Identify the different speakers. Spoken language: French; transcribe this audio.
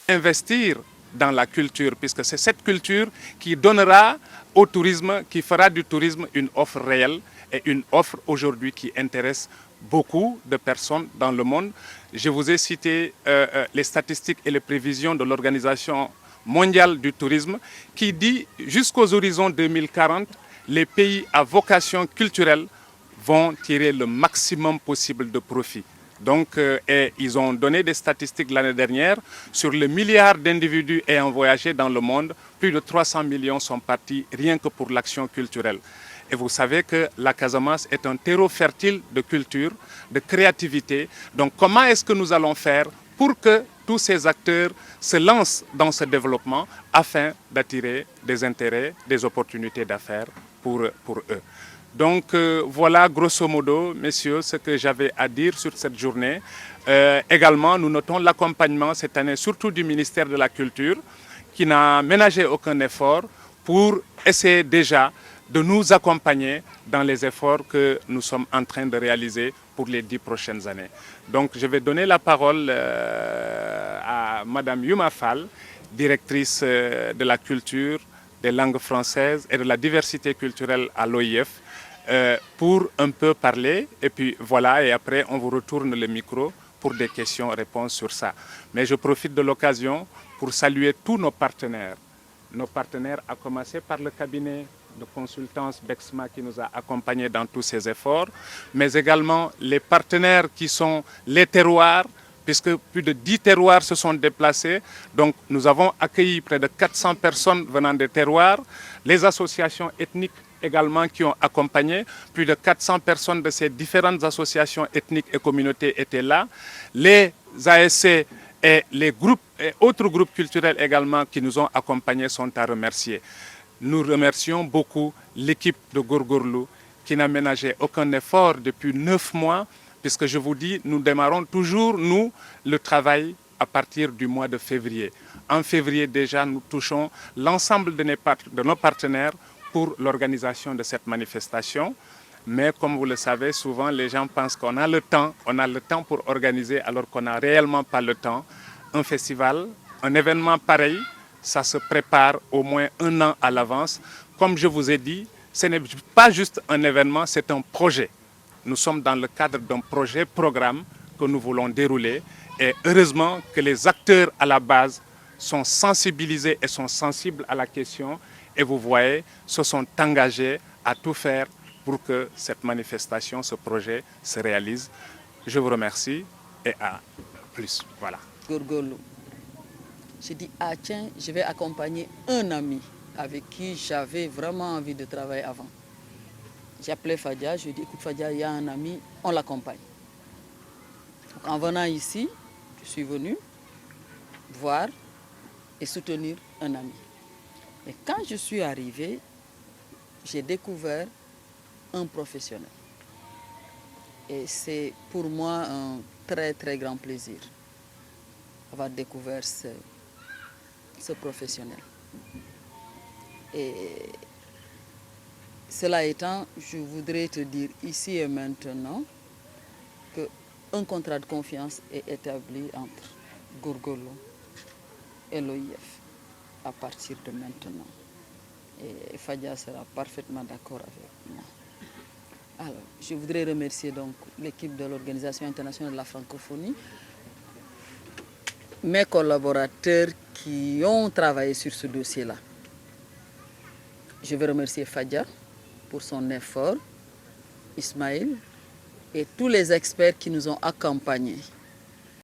Speaker 1: investir dans la culture, puisque c'est cette culture qui donnera au tourisme, qui fera du tourisme une offre réelle et une offre aujourd'hui qui intéresse beaucoup de personnes dans le monde. Je vous ai cité les statistiques et les prévisions de l'Organisation mondiale du tourisme qui dit jusqu'aux horizons 2040, les pays à vocation culturelle vont tirer le maximum possible de profit. Donc, et ils ont donné des statistiques l'année dernière. Sur le milliard d'individus ayant voyagé dans le monde, plus de 300 millions sont partis rien que pour l'action culturelle. Et vous savez que la Casamance est un terreau fertile de culture, de créativité. Donc comment est-ce que nous allons faire pour que tous ces acteurs se lancent dans ce développement afin d'attirer des intérêts, des opportunités d'affaires pour eux. Donc voilà grosso modo, messieurs, ce que j'avais à dire sur cette journée. Également, nous notons l'accompagnement cette année, surtout du ministère de la Culture, qui n'a ménagé aucun effort pour essayer déjà de nous accompagner dans les efforts que nous sommes en train de réaliser pour les 10 prochaines années. Donc je vais donner la parole à Madame Yuma Fall, directrice de la culture, des langues françaises et de la diversité culturelle à l'OIF, pour un peu parler. Et puis voilà, et après on vous retourne le micro pour des questions-réponses sur ça. Mais je profite de l'occasion pour saluer tous nos partenaires. Nos partenaires, à commencer par le cabinet de consultance Bexma qui nous a accompagnés dans tous ces efforts, mais également les partenaires qui sont les terroirs, puisque plus de 10 terroirs se sont déplacés. Donc nous avons accueilli près de 400 personnes venant des terroirs, les associations ethniques également qui ont accompagné, plus de 400 personnes de ces différentes associations ethniques et communautés étaient là, les ASC et les groupes et autres groupes culturels également qui nous ont accompagnés sont à remercier. Nous remercions beaucoup l'équipe de Gorgorlou qui n'a ménagé aucun effort depuis 9 mois, puisque je vous dis, nous démarrons toujours, nous, le travail à partir du mois de février. En février déjà, nous touchons l'ensemble de nos partenaires pour l'organisation de cette manifestation. Mais comme vous le savez, souvent les gens pensent qu'on a le temps pour organiser alors qu'on n'a réellement pas le temps. Un festival, un événement pareil, ça se prépare au moins 1 an à l'avance. Comme je vous ai dit, ce n'est pas juste un événement, c'est un projet. Nous sommes dans le cadre d'un projet, programme que nous voulons dérouler. Et heureusement que les acteurs à la base sont sensibilisés et sont sensibles à la question. Et vous voyez, se sont engagés à tout faire pour que cette manifestation, ce projet se réalise. Je vous remercie et à plus. Voilà.
Speaker 2: Gorgorlou. J'ai dit, ah tiens, je vais accompagner un ami avec qui j'avais vraiment envie de travailler avant. J'ai appelé Fadia, je lui ai dit, écoute Fadia, il y a un ami, on l'accompagne. En venant ici, je suis venu voir et soutenir un ami. Et quand je suis arrivé, j'ai découvert un professionnel. Et c'est pour moi un très très grand plaisir d'avoir découvert ce professionnel. Et cela étant, je voudrais te dire ici et maintenant qu'un contrat de confiance est établi entre Gorgorlou et l'OIF à partir de maintenant. Et Fadia sera parfaitement d'accord avec moi. Alors, je voudrais remercier donc l'équipe de l'Organisation internationale de la francophonie, mes collaborateurs qui ont travaillé sur ce dossier-là. Je veux remercier Fadia pour son effort, Ismaël et tous les experts qui nous ont accompagnés.